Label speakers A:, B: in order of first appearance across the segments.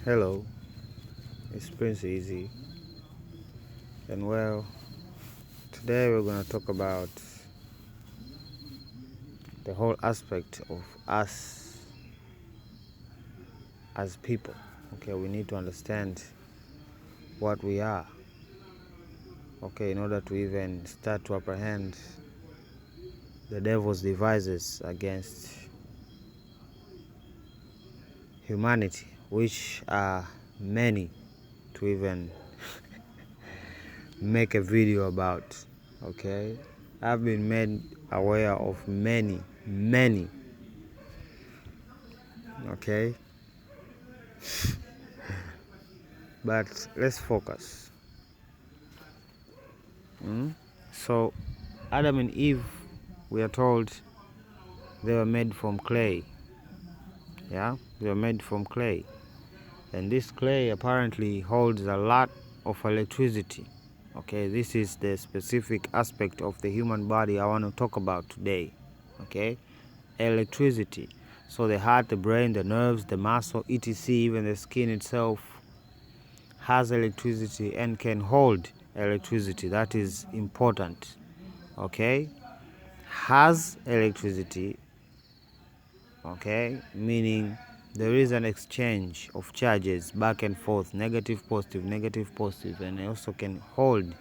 A: Hello, it's Prince Easy, and today we're going to talk about the whole aspect of us as people. Okay, we need to understand what we are, okay, in order to even start to apprehend the devil's devices against humanity, which are many to even make a video about. Okay, I've been made aware of many, okay, but let's focus. So Adam and Eve, we are told they were made from clay. Yeah, they were made from clay, and this clay apparently holds a lot of electricity. Okay, this is the specific aspect of the human body I want to talk about today. Okay, electricity. So the heart, the brain, the nerves, the muscle, etc., even the skin itself has electricity and can hold electricity. That is important. Okay, has electricity, okay, meaning there is an exchange of charges back and forth, negative, positive, and it also can hold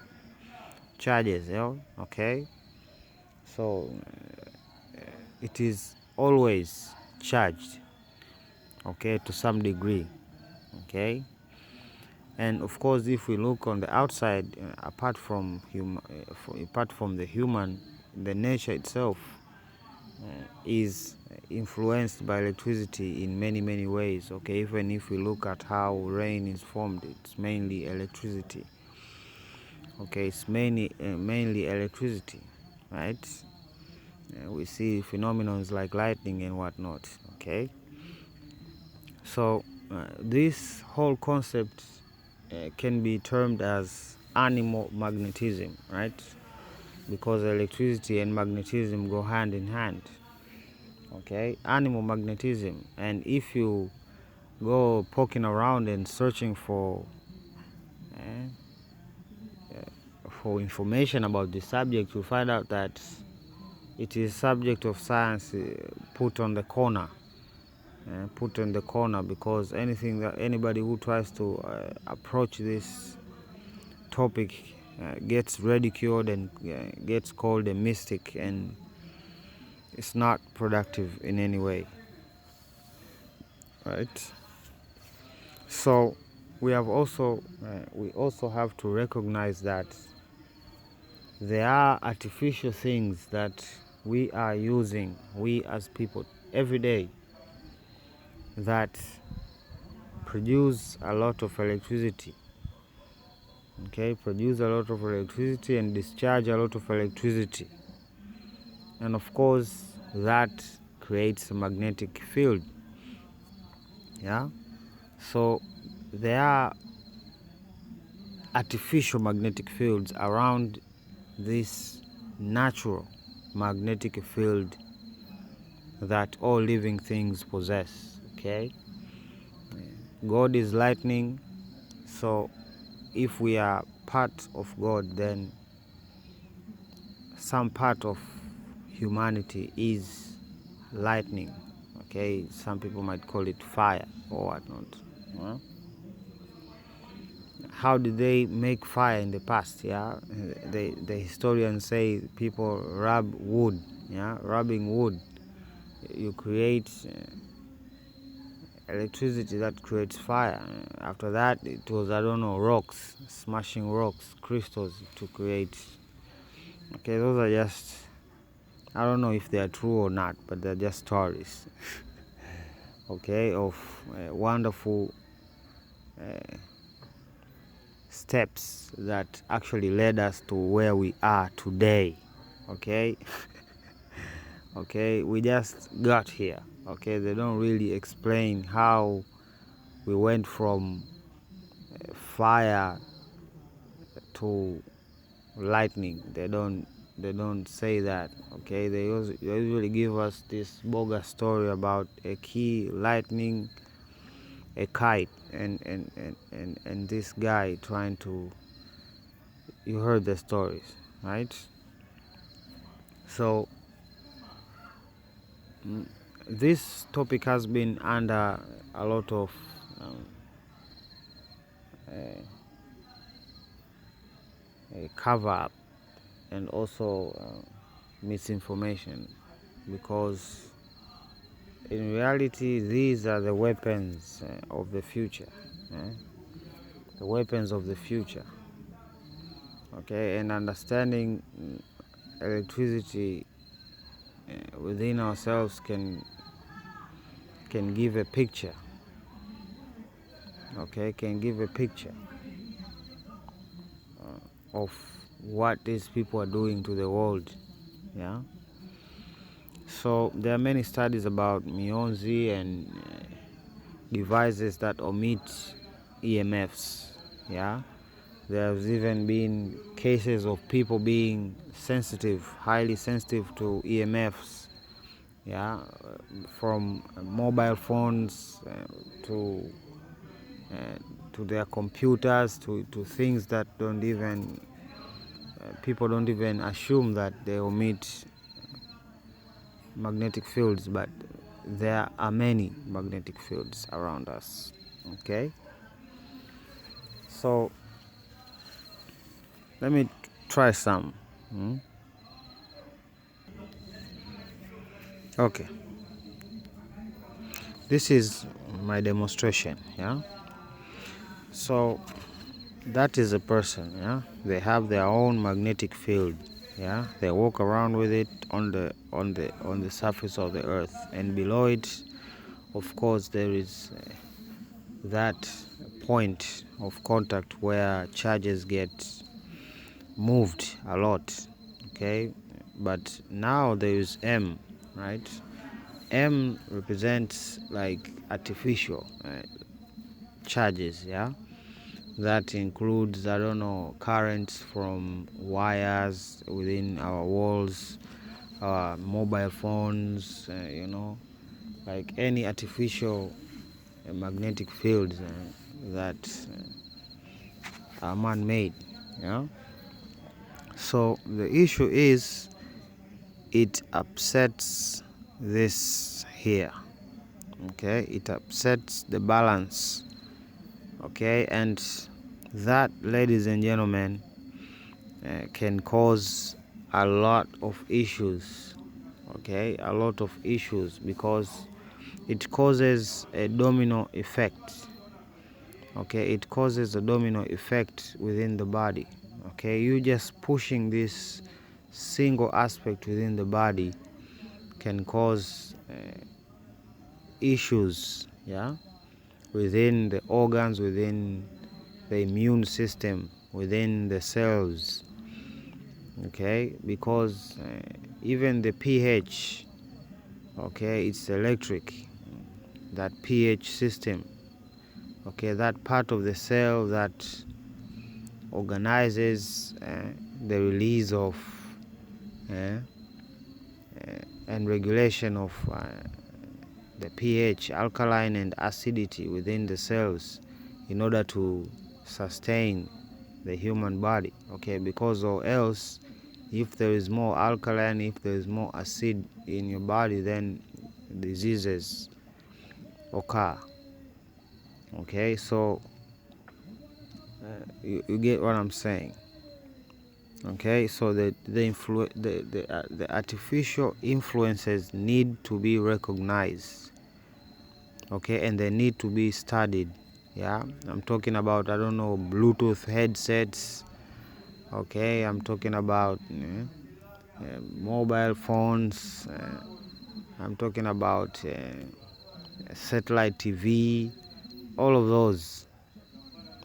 A: charges, okay. So it is always charged, okay, to some degree, okay. And of course, if we look on the outside, apart from the human, the nature itself is influenced by electricity in many ways. Okay, even if we look at how rain is formed, it's mainly electricity. Okay, it's mainly electricity, right? We see phenomena like lightning and whatnot. Okay, so this whole concept can be termed as animal magnetism, right? Because electricity and magnetism go hand in hand. Okay, animal magnetism. And if you go poking around and searching for information about the subject, you'll find out that it is subject of science put on the corner, because anybody who tries to approach this topic gets ridiculed and gets called a mystic, and it's not productive in any way, right? So we also have to recognize that there are artificial things that we are using, we as people, every day, that produce a lot of electricity. Okay, produce a lot of electricity and discharge a lot of electricity. And of course, that creates a magnetic field. Yeah. So there are artificial magnetic fields around this natural magnetic field that all living things possess. Okay, God is lightning, so if we are part of God, then some part of humanity is lightning. Okay, some people might call it fire or whatnot. How did they make fire in the past? Yeah, the historians say people rub wood. Yeah, rubbing wood, you create electricity that creates fire. After that, it was, I don't know, rocks, smashing rocks, crystals to create. Okay, those are just, I don't know if they are true or not, but they're just stories. Okay, of wonderful steps that actually led us to where we are today. Okay. Okay, we just got here. Okay, they don't really explain how we went from fire to lightning. They don't say that. Okay, they usually give us this bogus story about a key lightning a kite, and this guy trying to, you heard the stories, right? So this topic has been under a lot of cover up and also misinformation, because in reality these are the weapons of the future, the weapons of the future. Okay, and understanding electricity within ourselves can give a picture, okay, can give a picture of what these people are doing to the world. Yeah. So there are many studies about mionzi and devices that emit EMFs. Yeah. There's even been cases of people being sensitive, highly sensitive to EMFs. Yeah, from mobile phones to their computers, to things that don't even people don't even assume that they emit magnetic fields, but there are many magnetic fields around us. Okay, so let me try some. Okay, this is my demonstration. Yeah, so that is a person. Yeah, they have their own magnetic field. Yeah, they walk around with it on the surface of the earth, and below it, of course, there is that point of contact where charges get moved a lot. Okay, but now there is M, right? M represents like artificial charges. Yeah, that includes, I don't know, currents from wires within our walls, our mobile phones, like any artificial magnetic fields that are man-made. Yeah. So the issue is, it upsets this here. Okay, it upsets the balance. Okay, and that, ladies and gentlemen, can cause a lot of issues. Okay, a lot of issues, because it causes a domino effect. Okay, it causes a domino effect within the body. Okay, you just pushing this single aspect within the body can cause issues, yeah, within the organs, within the immune system, within the cells. Okay, because even the pH, okay, it's electric, that pH system. Okay, that part of the cell that organizes the release of and regulation of the pH, alkaline and acidity within the cells, in order to sustain the human body. Okay, because or else, if there is more alkaline, if there is more acid in your body, then diseases occur. Okay, so you get what I'm saying. Okay, so the artificial influences need to be recognized. Okay, and they need to be studied. Yeah, I'm talking about, I don't know, Bluetooth headsets. Okay, I'm talking about mobile phones. I'm talking about satellite TV. All of those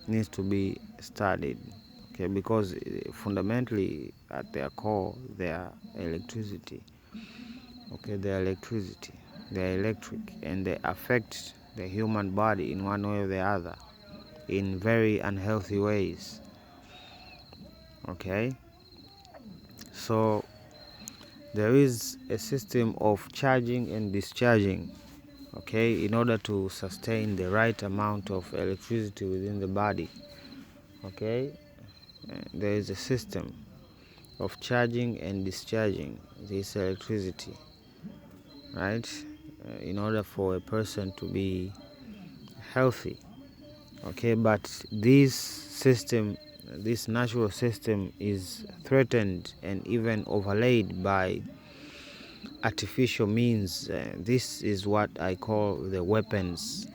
A: needs to be studied. Okay, because fundamentally at their core they are electricity. Okay, they are electricity. They are electric, and they affect the human body in one way or the other, in very unhealthy ways. Okay, so there is a system of charging and discharging okay, in order to sustain the right amount of electricity within the body. Okay, there is a system of charging and discharging this electricity, right, in order for a person to be healthy. Okay, but this natural system is threatened and even overlaid by artificial means. This is what I call the weapons.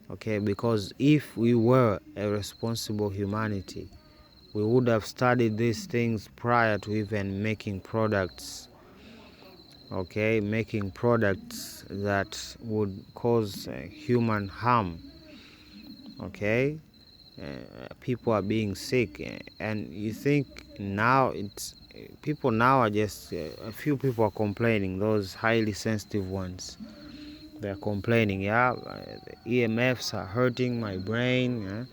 A: Okay, because if we were a responsible humanity, we would have studied these things prior to even making products. Okay, making products that would cause human harm. Okay, people are being sick, and you think now people now are just a few people are complaining, those highly sensitive ones. They're complaining, yeah, the EMFs are hurting my brain, yeah?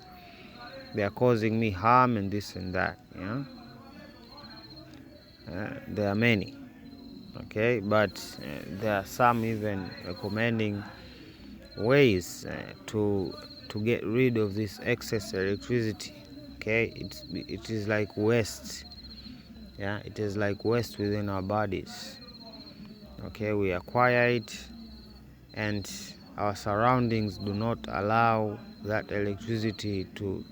A: They are causing me harm and this and that, yeah. There are many, okay, but there are some even recommending ways to get rid of this excess electricity. Okay, it is like waste, yeah, it is like waste within our bodies. Okay, we acquire it, and our surroundings do not allow that electricity to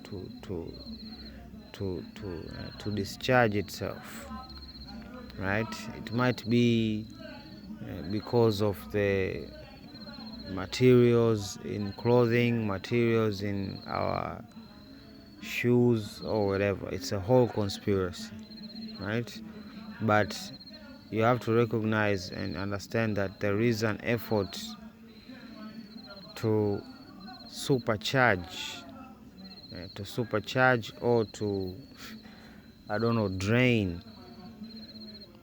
A: discharge itself, right? It might be because of the materials in clothing, materials in our shoes, or whatever. It's a whole conspiracy, right? But you have to recognize and understand that there is an effort to supercharge, or to, I don't know, drain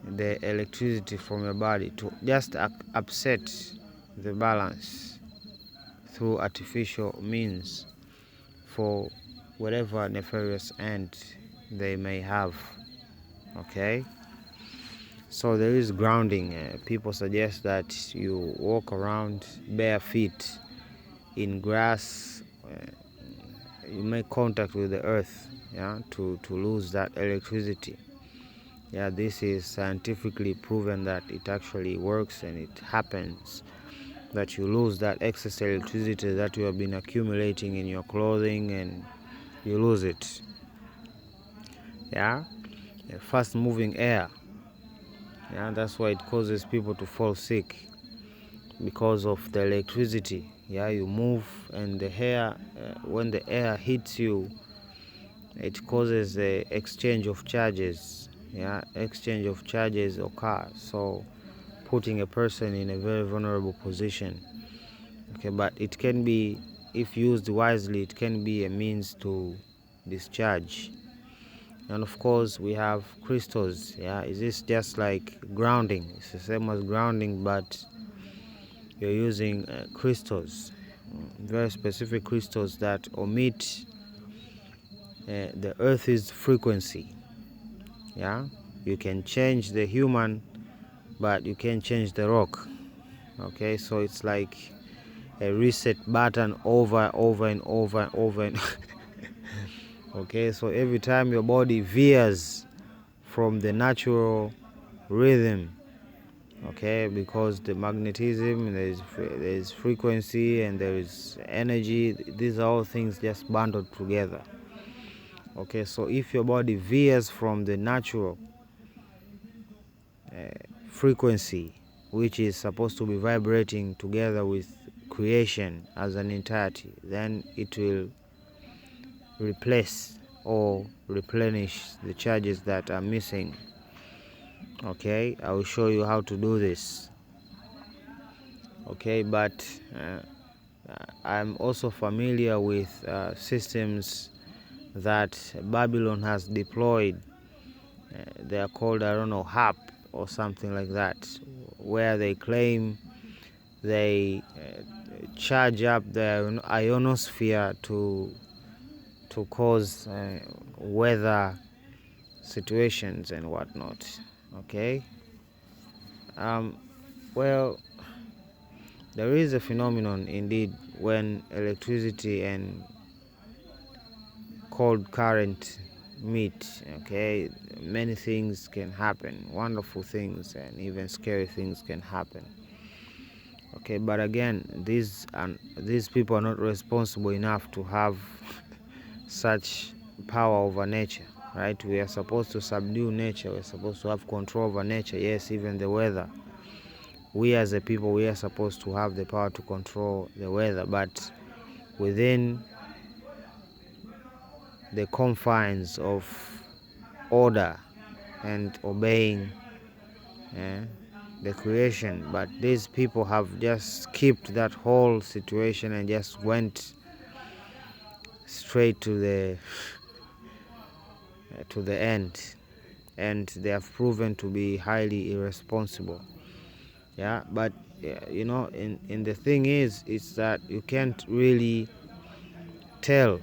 A: the electricity from your body, to just upset the balance through artificial means for whatever nefarious end they may have. Okay, so there is grounding. People suggest that you walk around bare feet in grass. You make contact with the earth, yeah, to lose that electricity. Yeah, this is scientifically proven that it actually works, and it happens that you lose that excess electricity that you have been accumulating in your clothing, and you lose it. Yeah, fast moving air, yeah, that's why it causes people to fall sick, because of the electricity. Yeah, you move, and the air, when the air hits you, it causes the exchange of charges. Yeah, exchange of charges occur, so putting a person in a very vulnerable position. Okay, but it can be, if used wisely, it can be a means to discharge. And of course we have crystals. Yeah, is this just like grounding? It's the same as grounding, but you're using crystals, very specific crystals that omit the earth's frequency. Yeah, you can change the human, but you can't change the rock. Okay, so it's like a reset button over and over and okay, so every time your body veers from the natural rhythm, okay, because the magnetism, there's frequency, and there is energy, these are all things just bundled together. Okay, so if your body veers from the natural frequency, which is supposed to be vibrating together with creation as an entirety, then it will replace or replenish the charges that are missing. Okay, I will show you how to do this. Okay, but I'm also familiar with systems that Babylon has deployed. They are called, I don't know, HAP or something like that, where they claim they charge up the ionosphere to cause weather situations and whatnot. Okay, well, there is a phenomenon indeed when electricity and cold current meet. Okay, many things can happen, wonderful things and even scary things can happen. Okay, but again, these people are not responsible enough to have such power over nature, right? We are supposed to subdue nature. We're supposed to have control over nature. Yes, even the weather. We as a people, we are supposed to have the power to control the weather, but within the confines of order and obeying the creation. But these people have just skipped that whole situation and just went straight to the end, and they have proven to be highly irresponsible. Yeah, but you know, in the thing is that you can't really tell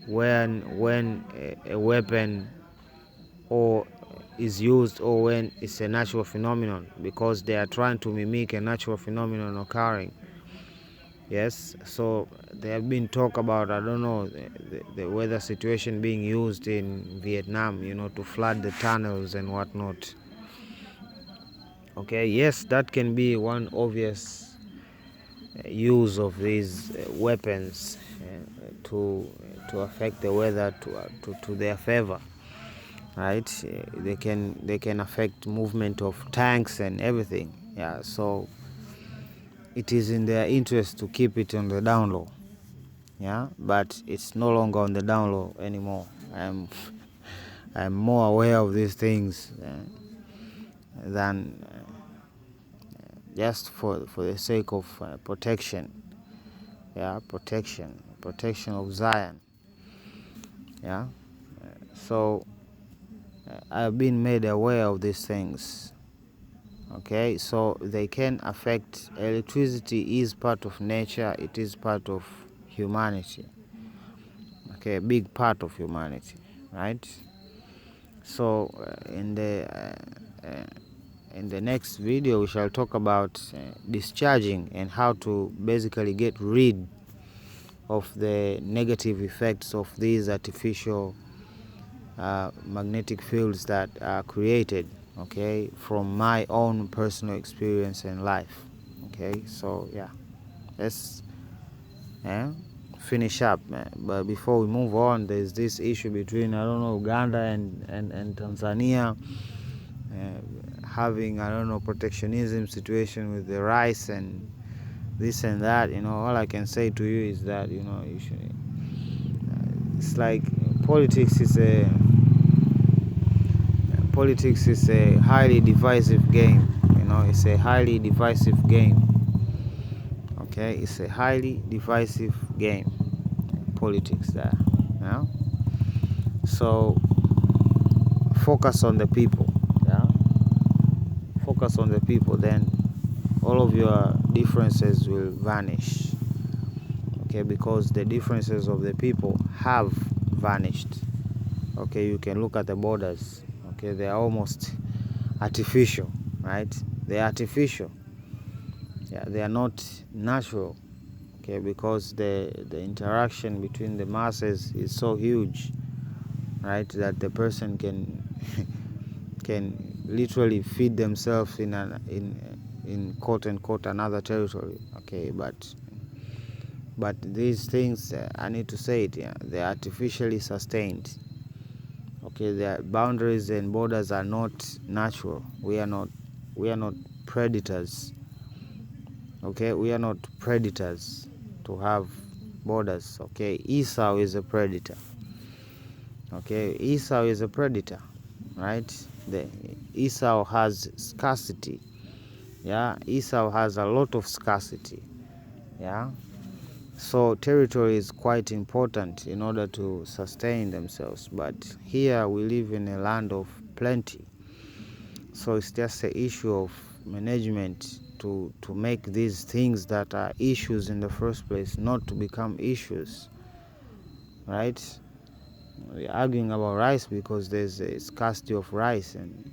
A: when a weapon or is used or when it's a natural phenomenon, because they are trying to mimic a natural phenomenon occurring. Yes, so there have been talk about, I don't know, the weather situation being used in Vietnam, you know, to flood the tunnels and whatnot. Okay, yes, that can be one obvious use of these weapons to affect the weather to their favor, right? They can affect movement of tanks and everything. Yeah, so it is in their interest to keep it on the down low. Yeah, but it's no longer on the down low anymore. I'm more aware of these things than just for the sake of protection. Yeah, protection of Zion. Yeah, so I've been made aware of these things. Okay, so they can affect. Electricity is part of nature. It is part of humanity. Okay, a big part of humanity, right? So in the next video we shall talk about discharging and how to basically get rid of the negative effects of these artificial magnetic fields that are created, okay, from my own personal experience in life. Okay, so yeah, let's finish up, man. But before we move on, there's this issue between, I don't know, Uganda and Tanzania, having, I don't know, protectionism situation with the rice and this and that. You know, all I can say to you is that, you know, you should, it's like politics is a highly divisive game. You know, it's a highly divisive game. Okay, it's a highly divisive game. Politics there. Yeah. So focus on the people. Yeah. Focus on the people, then all of your differences will vanish. Okay, because the differences of the people have vanished. Okay, you can look at the borders. Okay, they are almost artificial, right? They are artificial. Yeah, they are not natural. Okay, because the interaction between the masses is so huge, right, that the person can can literally feed themselves in quote unquote another territory. Okay, but these things, I need to say it, yeah, they're artificially sustained. Okay, their boundaries and borders are not natural. We are not predators. Okay, we are not predators to have borders. Okay, Esau is a predator. Okay, Esau is a predator, right? The Esau has scarcity. Yeah, Esau has a lot of scarcity. Yeah, so territory is quite important in order to sustain themselves. But here we live in a land of plenty. So it's just an issue of management to make these things that are issues in the first place not to become issues, right? We're arguing about rice because there's a scarcity of rice, and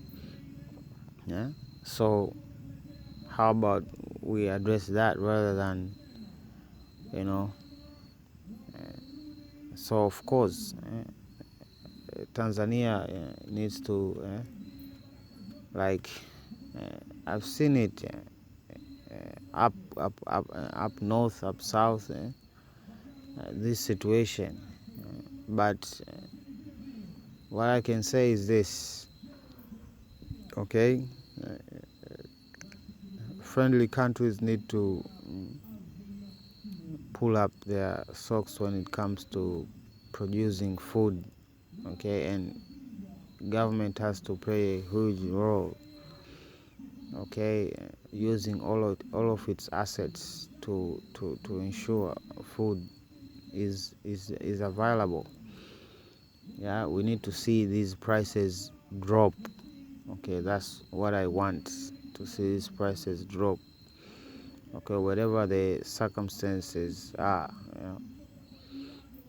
A: yeah. So how about we address that rather than, so of course Tanzania needs to I've seen it up north, up south, this situation, but what I can say is this, okay? Friendly countries need to pull up their socks when it comes to producing food, okay? And government has to play a huge role, okay? Using all of its assets to ensure food is available. Yeah, we need to see these prices drop. Okay, that's what I want, to see these prices drop. Okay, whatever the circumstances are,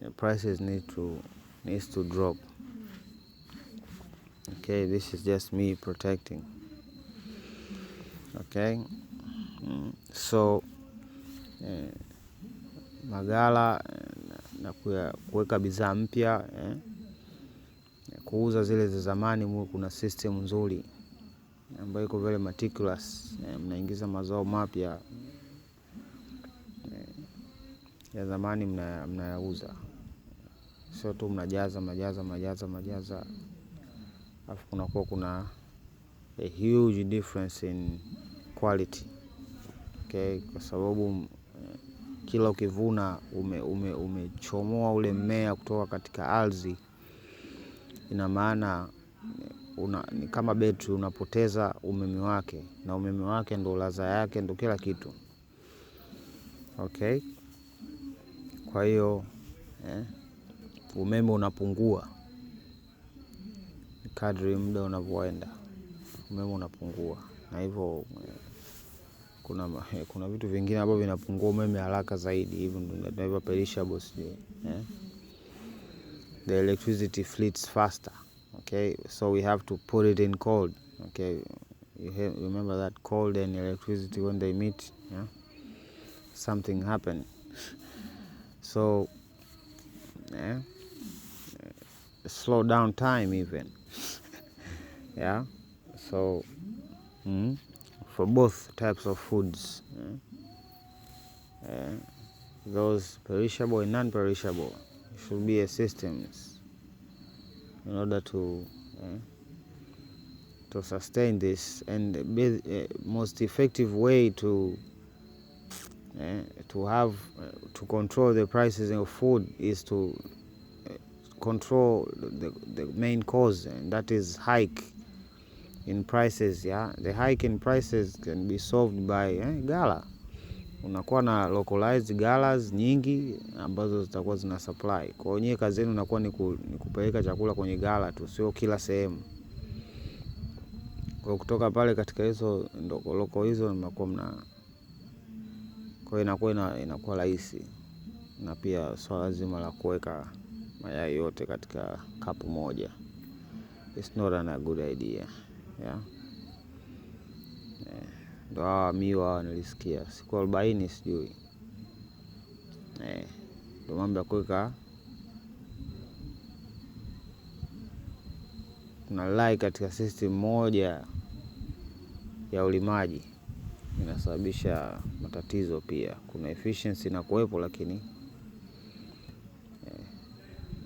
A: the prices needs to drop. Okay, this is just me protecting. Okay, so magala na kuweka bidhaa mpya, kuuza zile za zamani, kuna system nzuri ambayo iko very meticulous. Mnaingiza mazao mapya ya zamani mnayauza, sio tu mnajaza, alafu kuna a huge difference in quality. Okay, kwa sababu kila ukivuna umechomoa ule mmea kutoka katika ardhi, ina maana ni kama betri, unapoteza umeme wake, na umeme wake ndo ladha yake, ndo kila kitu. Okay, kwa hiyo umeme unapungua kadri muda unavyoenda, umeme unapungua, na hivyo kuna vitu vingine ambavyo vinapungua umeme haraka zaidi, hivyo perishables, the electricity fleets faster. Okay, so we have to put it in cold. Okay, you remember that cold and electricity, when they meet, something happened. So slow down time even. Yeah, so for both types of foods, those perishable and non-perishable, should be a systems in order to sustain this. And the most effective way to control the prices of food is to control the main cause, and that is hike in prices. Yeah, the hike in prices can be solved by gala. Unakuwa na localized galas nyingi ambazo zitakuwa zina supply. Kwa hiyo kazi yenu unakuwa ni kupeleka chakula kwenye gala tu, sio kila sehemu. Kwa kutoka pale katika hizo loko hizo mnakuwa kwa hiyo inakuwa rahisi, na pia swala zima la kuweka mayai yote katika kapu moja, it's not a good idea. Yeah, ndo miwa nilisikia siku 40 sijui, ndo mambo ya kuweka kuna katika system moja ya ulimaji, inasababisha matatizo pia. Kuna efficiency na kuwepo, lakini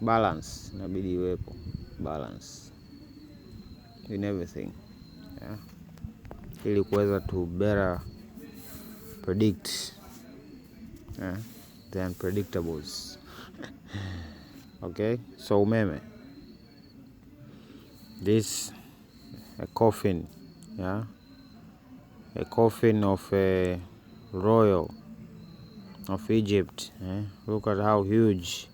A: balance inabidi iwepo, balance in everything, ili kuweza to better predict the unpredictables. Okay, so umeme, this a coffin, a coffin of a royal of Egypt. Look at how huge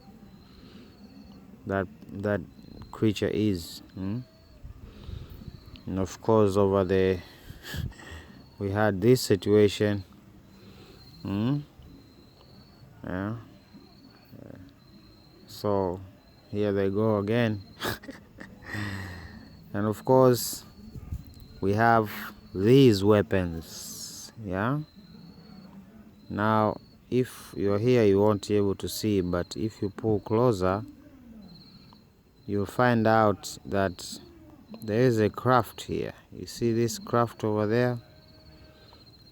A: that creature is. And of course over there we had this situation. So here they go again. And of course we have these weapons, Now if you're here you won't be able to see, but if you pull closer you'll find out that there is a craft here. You see this craft over there?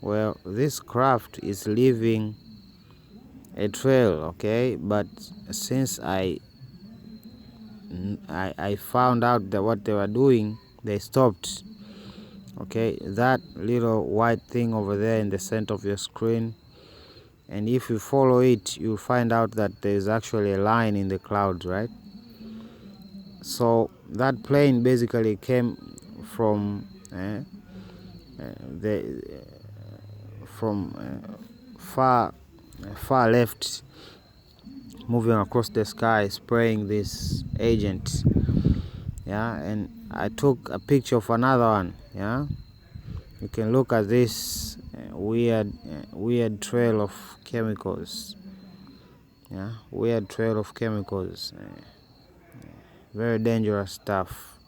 A: Well, this craft is leaving a trail, okay? But since I found out that what they were doing, they stopped. Okay, that little white thing over there in the center of your screen, and if you follow it, you'll find out that there's actually a line in the clouds, right? So that plane basically came from the far left, moving across the sky, spraying this agent. Yeah, and I took a picture of another one. Yeah, you can look at this weird trail of chemicals. Yeah, weird trail of chemicals. Very dangerous stuff.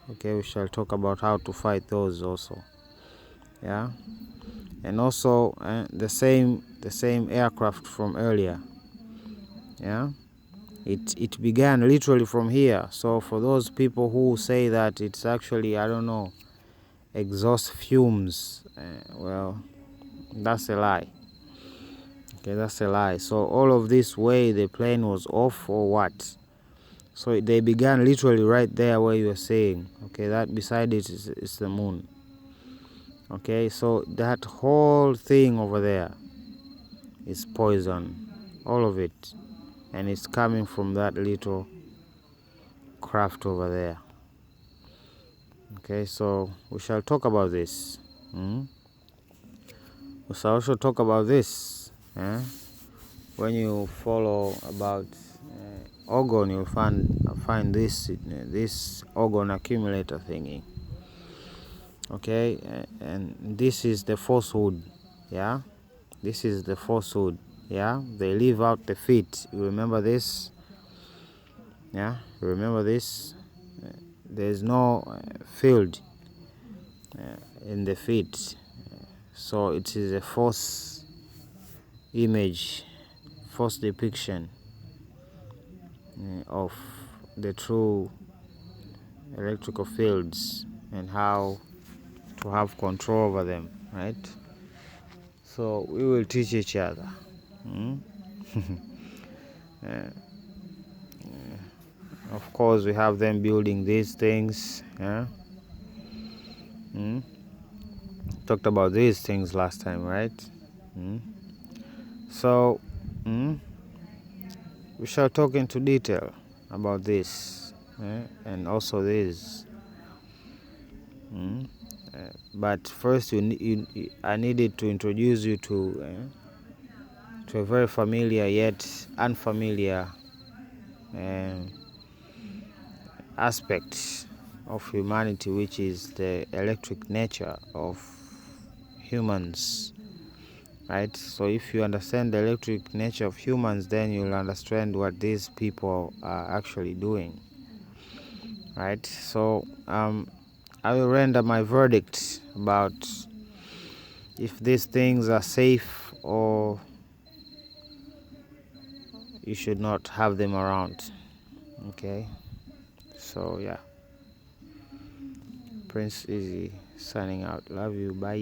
A: Okay, we shall talk about how to fight those also. Yeah, and also the same aircraft from earlier. Yeah, it began literally from here. So for those people who say that it's actually, I don't know, exhaust fumes, well, that's a lie. Okay, that's a lie. So all of this way the plane was off or what? So they began literally right there where you were saying. Okay, that beside it is the moon. Okay, so that whole thing over there is poison, all of it, and it's coming from that little craft over there. Okay, so we shall talk about this. We shall also talk about this. When you follow about orgon, you'll find this orgon accumulator thingy. Okay, and this is the falsehood. Yeah, this is the falsehood. Yeah, they leave out the feet. You remember this? Yeah, you remember this? There's no field in the feet, so it is a false image, false depiction of the true electrical fields and how to have control over them, right? So we will teach each other. Of course, we have them building these things. Yeah. Talked about these things last time, right? So we shall talk into detail about this and also this. But first, I needed to introduce you to a very familiar yet unfamiliar aspect of humanity, which is the electric nature of humans, right? So if you understand the electric nature of humans, then you'll understand what these people are actually doing, right? So I will render my verdict about if these things are safe or you should not have them around. Okay, so yeah, Prince Easy signing out. Love you, bye.